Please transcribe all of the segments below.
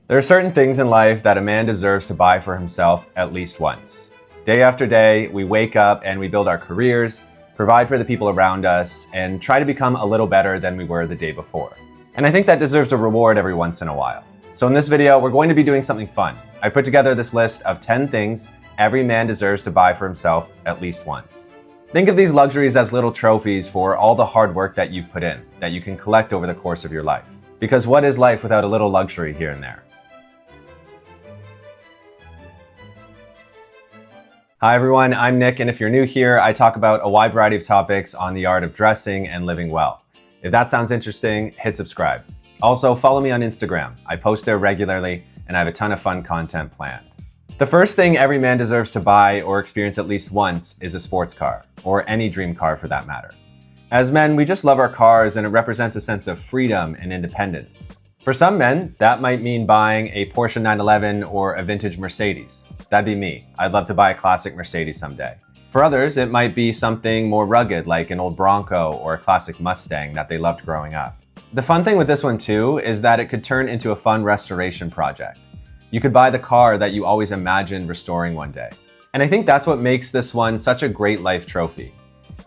There are certain things in life that a man deserves to buy for himself at least once. Day after day, we wake up and we build our careers, provide for the people around us, and try to become a little better than we were the day before. And I think that deserves a reward every once in a while. So in this video, we're going to be doing something fun. I put together this list of 10 things every man deserves to buy for himself at least once. Think of these luxuries as little trophies for all the hard work that you've put in, that you can collect over the course of your life. Because what is life without a little luxury here and there? Hi everyone, I'm Nick, and if you're new here, I talk about a wide variety of topics on the art of dressing and living well. If that sounds interesting, hit subscribe. Also, follow me on Instagram. I post there regularly, and I have a ton of fun content planned. The first thing every man deserves to buy or experience at least once is a sports car, or any dream car for that matter. As men, we just love our cars, and it represents a sense of freedom and independence. For some men, that might mean buying a Porsche 911 or a vintage Mercedes. That'd be me. I'd love to buy a classic Mercedes someday. For others, it might be something more rugged like an old Bronco or a classic Mustang that they loved growing up. The fun thing with this one too is that it could turn into a fun restoration project. You could buy the car that you always imagined restoring one day. And I think that's what makes this one such a great life trophy.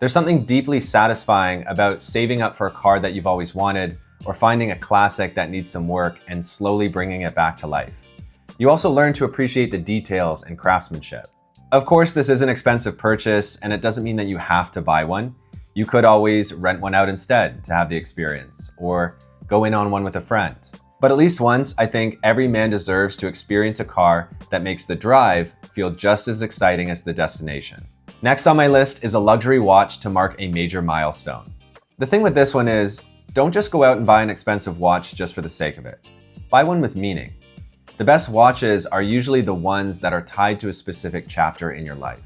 There's something deeply satisfying about saving up for a car that you've always wanted, or finding a classic that needs some work and slowly bringing it back to life. You also learn to appreciate the details and craftsmanship. Of course, this is an expensive purchase, and it doesn't mean that you have to buy one. You could always rent one out instead to have the experience, or go in on one with a friend. But at least once, I think every man deserves to experience a car that makes the drive feel just as exciting as the destination. Next on my list is a luxury watch to mark a major milestone. The thing with this one is, don't just go out and buy an expensive watch just for the sake of it. Buy one with meaning. The best watches are usually the ones that are tied to a specific chapter in your life.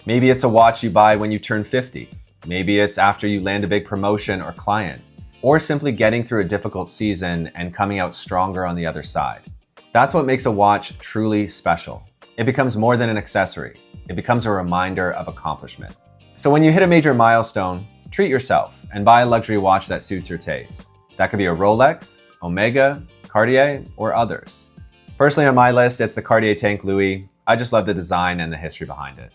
Maybe it's a watch you buy when you turn 50. Maybe it's after you land a big promotion or client, or simply getting through a difficult season and coming out stronger on the other side. That's what makes a watch truly special. It becomes more than an accessory. It becomes a reminder of accomplishment. So when you hit a major milestone, treat yourself and buy a luxury watch that suits your taste. That could be a Rolex, Omega, Cartier, or others. Personally on my list, it's the Cartier Tank Louis. I just love the design and the history behind it.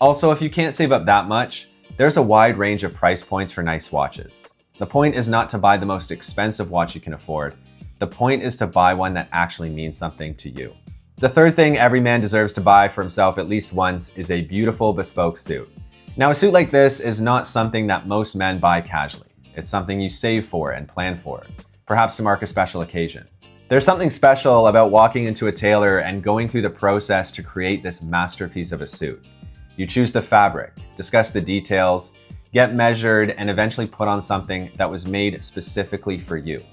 Also, if you can't save up that much, there's a wide range of price points for nice watches. The point is not to buy the most expensive watch you can afford. The point is to buy one that actually means something to you. The third thing every man deserves to buy for himself at least once is a beautiful bespoke suit. Now, a suit like this is not something that most men buy casually. It's something you save for and plan for, perhaps to mark a special occasion. There's something special about walking into a tailor and going through the process to create this masterpiece of a suit. You choose the fabric, discuss the details, get measured, and eventually put on something that was made specifically for you.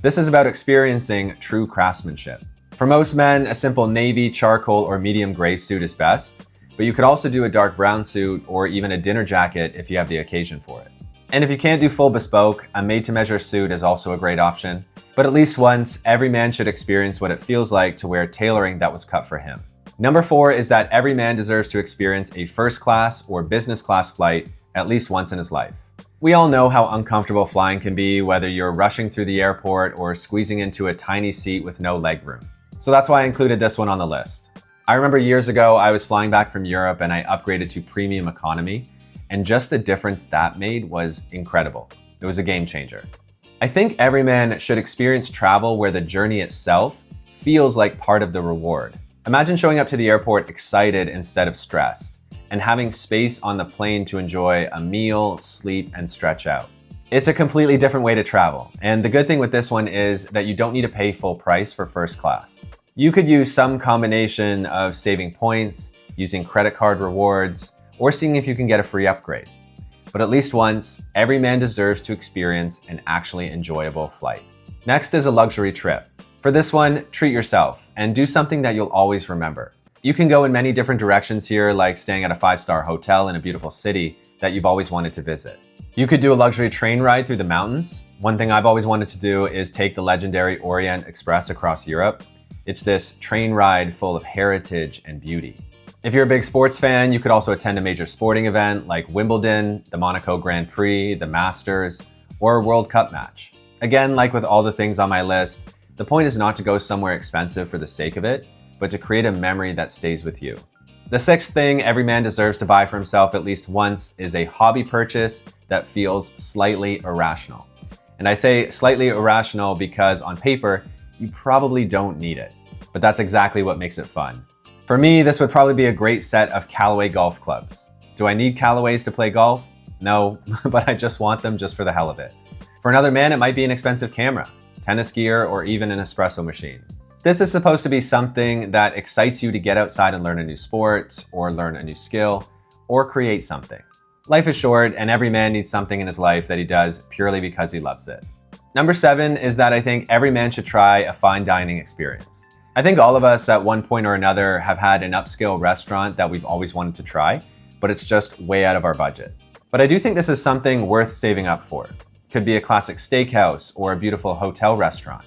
This is about experiencing true craftsmanship. For most men, a simple navy, charcoal, or medium gray suit is best, but you could also do a dark brown suit or even a dinner jacket if you have the occasion for it. And if you can't do full bespoke, a made-to-measure suit is also a great option. But at least once, every man should experience what it feels like to wear tailoring that was cut for him. Number 4 is that every man deserves to experience a first class or business class flight at least once in his life. We all know how uncomfortable flying can be, whether you're rushing through the airport or squeezing into a tiny seat with no legroom. So that's why I included this one on the list. I remember years ago, I was flying back from Europe and I upgraded to premium economy, and just the difference that made was incredible. It was a game changer. I think every man should experience travel where the journey itself feels like part of the reward. Imagine showing up to the airport excited instead of stressed, and having space on the plane to enjoy a meal, sleep, and stretch out. It's a completely different way to travel, and the good thing with this one is that you don't need to pay full price for first class. You could use some combination of saving points, using credit card rewards, or seeing if you can get a free upgrade. But at least once, every man deserves to experience an actually enjoyable flight. Next is a luxury trip. For this one, treat yourself and do something that you'll always remember. You can go in many different directions here, like staying at a 5-star hotel in a beautiful city that you've always wanted to visit. You could do a luxury train ride through the mountains. One thing I've always wanted to do is take the legendary Orient Express across Europe. It's this train ride full of heritage and beauty. If you're a big sports fan, you could also attend a major sporting event like Wimbledon, the Monaco Grand Prix, the Masters, or a World Cup match. Again, like with all the things on my list, The point is not to go somewhere expensive for the sake of it, but to create a memory that stays with you. The sixth thing every man deserves to buy for himself at least once is a hobby purchase that feels slightly irrational. And I say slightly irrational because on paper, you probably don't need it, but that's exactly what makes it fun. For me, this would probably be a great set of Callaway golf clubs. Do I need Callaways to play golf? No, but I just want them just for the hell of it. For another man, it might be an expensive camera, tennis gear, or even an espresso machine. This is supposed to be something that excites you to get outside and learn a new sport, or learn a new skill, or create something. Life is short, and every man needs something in his life that he does purely because he loves it. Number 7 is that I think every man should try a fine dining experience. I think all of us at one point or another have had an upscale restaurant that we've always wanted to try, but it's just way out of our budget. But I do think this is something worth saving up for. Could be a classic steakhouse or a beautiful hotel restaurant.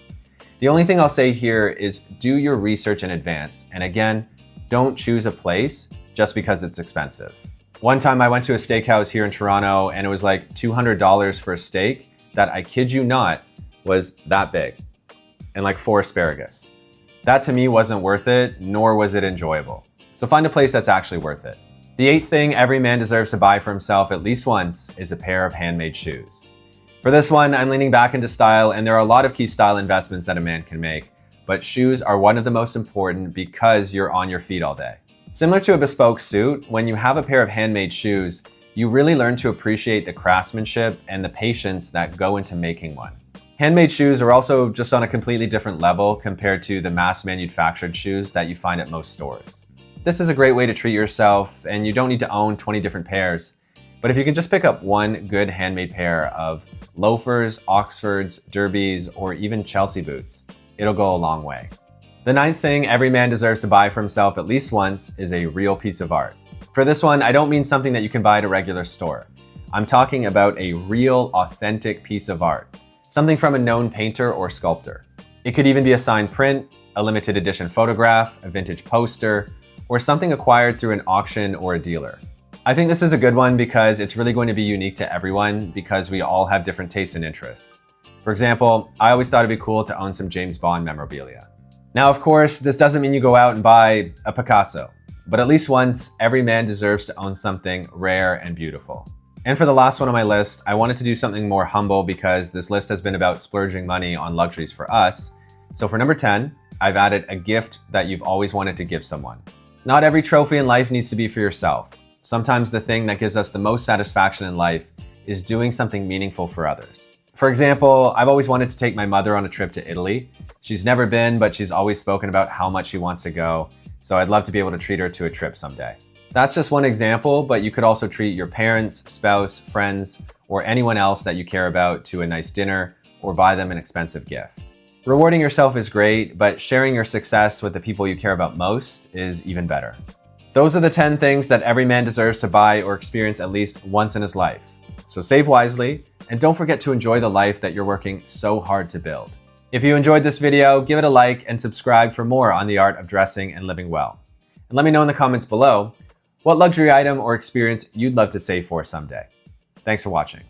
The only thing I'll say here is do your research in advance. And again, don't choose a place just because it's expensive. One time I went to a steakhouse here in Toronto and it was like $200 for a steak that, I kid you not, was that big and like 4 asparagus. That to me wasn't worth it, nor was it enjoyable. So find a place that's actually worth it. The 8th thing every man deserves to buy for himself at least once is a pair of handmade shoes. For this one, I'm leaning back into style, and there are a lot of key style investments that a man can make, but shoes are one of the most important because you're on your feet all day. Similar to a bespoke suit, when you have a pair of handmade shoes, you really learn to appreciate the craftsmanship and the patience that go into making one. Handmade shoes are also just on a completely different level compared to the mass manufactured shoes that you find at most stores. This is a great way to treat yourself, and you don't need to own 20 different pairs. But if you can just pick up one good handmade pair of loafers, Oxfords, derbies, or even Chelsea boots, it'll go a long way. The 9th thing every man deserves to buy for himself at least once is a real piece of art. For this one, I don't mean something that you can buy at a regular store. I'm talking about a real, authentic piece of art. Something from a known painter or sculptor. It could even be a signed print, a limited edition photograph, a vintage poster, or something acquired through an auction or a dealer. I think this is a good one because it's really going to be unique to everyone because we all have different tastes and interests. For example, I always thought it'd be cool to own some James Bond memorabilia. Now, of course, this doesn't mean you go out and buy a Picasso, but at least once, every man deserves to own something rare and beautiful. And for the last one on my list, I wanted to do something more humble because this list has been about splurging money on luxuries for us. So for number 10, I've added a gift that you've always wanted to give someone. Not every trophy in life needs to be for yourself. Sometimes the thing that gives us the most satisfaction in life is doing something meaningful for others. For example, I've always wanted to take my mother on a trip to Italy. She's never been, but she's always spoken about how much she wants to go. So I'd love to be able to treat her to a trip someday. That's just one example, but you could also treat your parents, spouse, friends, or anyone else that you care about to a nice dinner or buy them an expensive gift. Rewarding yourself is great, but sharing your success with the people you care about most is even better. Those are the 10 things that every man deserves to buy or experience at least once in his life. So save wisely, and don't forget to enjoy the life that you're working so hard to build. If you enjoyed this video, give it a like and subscribe for more on the art of dressing and living well. And let me know in the comments below what luxury item or experience you'd love to save for someday. Thanks for watching.